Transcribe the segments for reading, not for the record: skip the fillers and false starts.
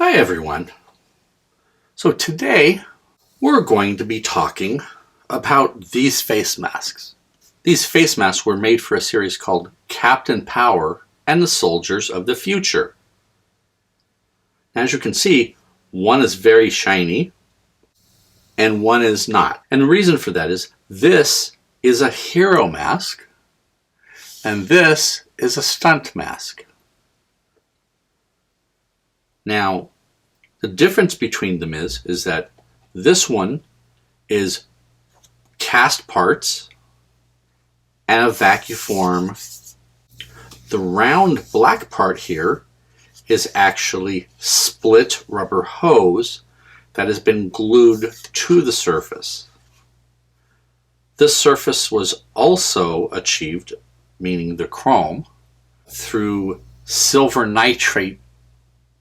Hi everyone. So today we're going to be talking about these face masks. These face masks were made for a series called Captai Power and the Soldiers of the Future. As you can see, one is very shiny and one is not. And the reason for that is this is a hero mask and this is a stunt mask. Now, the difference between them is that this one is cast parts and a vacuform. The round black part here is actually split rubber hose that has been glued to the surface. This surface was also achieved, meaning the chrome, through silver nitrate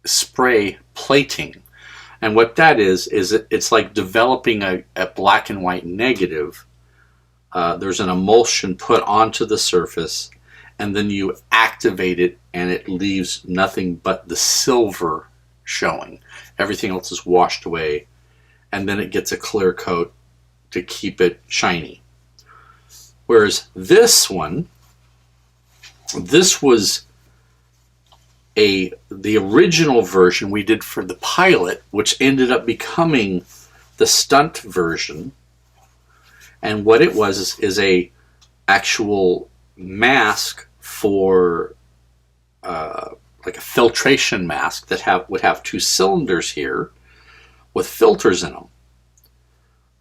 spray plating. And what that is it's like developing a black and white negative. There's an emulsion put onto the surface and then you activate it and it leaves nothing but the silver showing. Everything else is washed away and then it gets a clear coat to keep it shiny. Whereas this one, this was the original version we did for the pilot, which ended up becoming the stunt version. And what it was is a actual mask for like a filtration mask that would have two cylinders here with filters in them.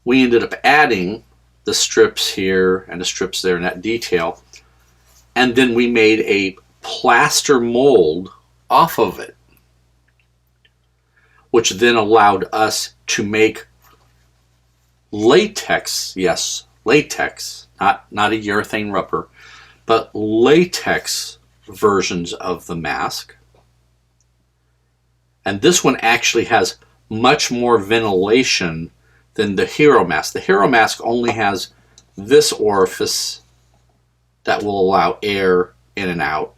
We ended up adding the strips here and the strips there in that detail, and then we made a plaster mold off of it, which then allowed us to make latex, yes, latex, not a urethane rubber, but latex versions of the mask. And this one actually has much more ventilation than the hero mask. The hero mask only has this orifice that will allow air in and out.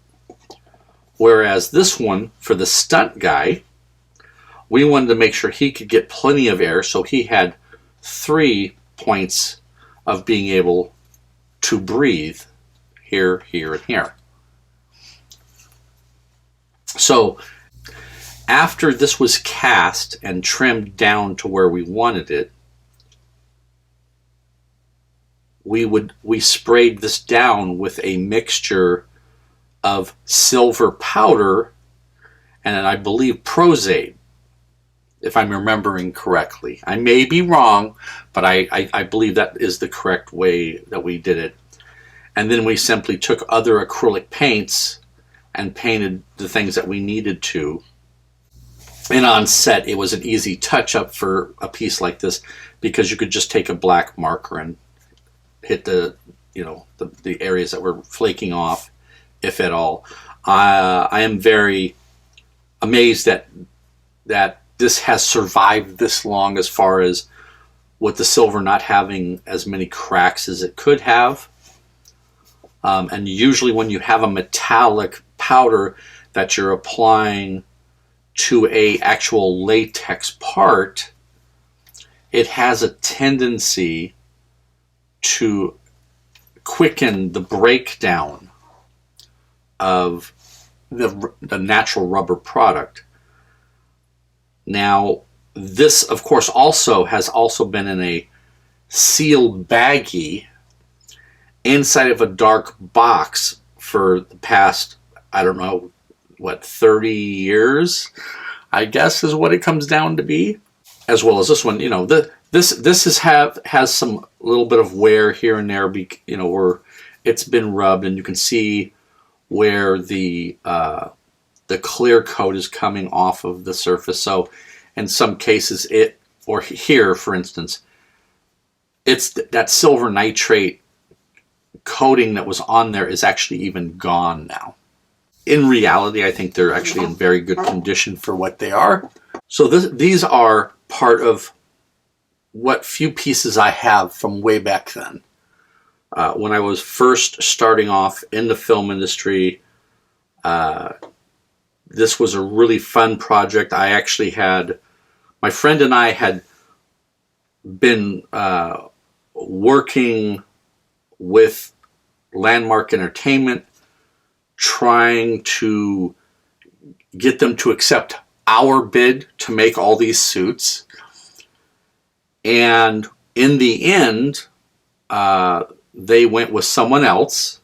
Whereas this one, for the stunt guy, we wanted to make sure he could get plenty of air, so he had 3 points of being able to breathe, here, here, and here. So after this was cast and trimmed down to where we wanted it, we sprayed this down with a mixture of silver powder and I believe Prozade, if I'm remembering correctly. I may be wrong, but I believe that is the correct way that we did it. And then we simply took other acrylic paints and painted the things that we needed to. And on set, it was an easy touch-up for a piece like this because you could just take a black marker and hit the areas that were flaking off, if at all. I am very amazed that this has survived this long as far as with the silver not having as many cracks as it could have. And usually when you have a metallic powder that you're applying to a actual latex part, it has a tendency to quicken the breakdown of the natural rubber product. Now, this, of course, has been in a sealed baggie inside of a dark box for the past, I don't know, 30 years, I guess is what it comes down to be. As well as this one, this has some little bit of wear here and there, where it's been rubbed, and you can see where the clear coat is coming off of the surface. So in some cases, or here, for instance, it's that silver nitrate coating that was on there is actually even gone now. In reality, I think they're actually in very good condition for what they are. So these are part of what few pieces I have from way back then. When I was first starting off in the film industry, This was a really fun project. I actually had, my friend and I had been working with Landmark Entertainment, trying to get them to accept our bid to make all these suits. And in the end, they went with someone else.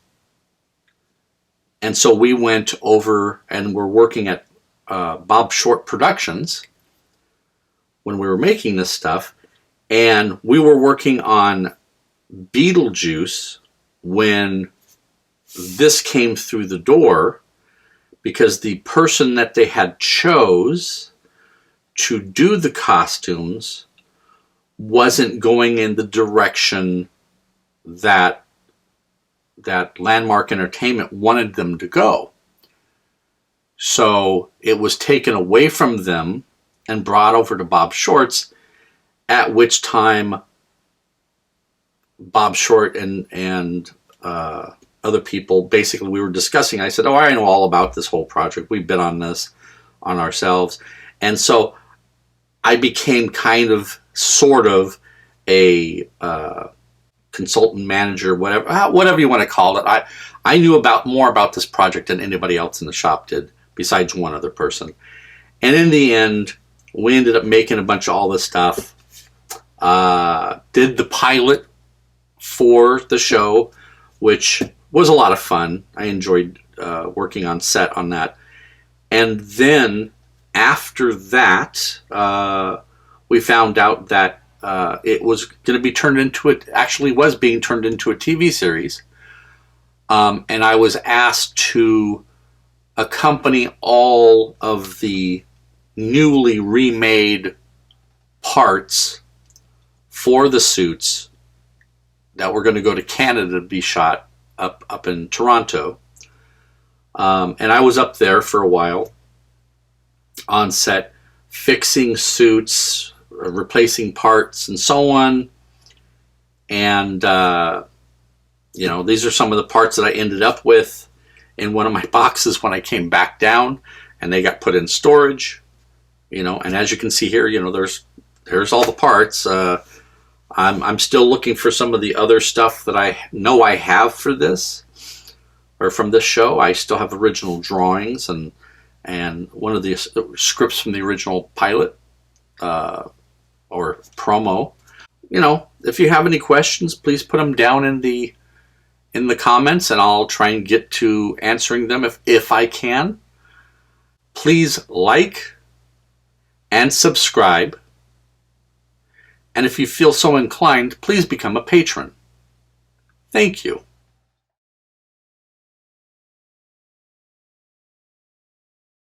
And so we went over and were working at Bob Short Productions when we were making this stuff. And we were working on Beetlejuice when this came through the door, because the person that they had chose to do the costumes wasn't going in the direction that Landmark Entertainment wanted them to go. So it was taken away from them and brought over to Bob Short's, at which time Bob Short and other people, basically we were discussing. I said, oh, I know all about this whole project. We've been on this on ourselves. And so I became kind of, sort of a consultant manager, whatever you want to call it. I knew more about this project than anybody else in the shop did, besides one other person. And in the end, we ended up making a bunch of all this stuff. Did the pilot for the show, which was a lot of fun. I enjoyed working on set on that. And then after that, we found out that it was going to be turned into actually was being turned into a TV series. And I was asked to accompany all of the newly remade parts for the suits that were going to go to Canada to be shot up in Toronto. And I was up there for a while on set, fixing suits, replacing parts, and so on. And, these are some of the parts that I ended up with in one of my boxes when I came back down, and they got put in storage, and as you can see here, there's all the parts. I'm still looking for some of the other stuff that I know I have for this, or from this show. I still have original drawings and one of the scripts from the original pilot, or promo. If you have any questions, please put them down in the comments, and I'll try and get to answering them if I can. Please like and subscribe. And if you feel so inclined, please become a patron. Thank you.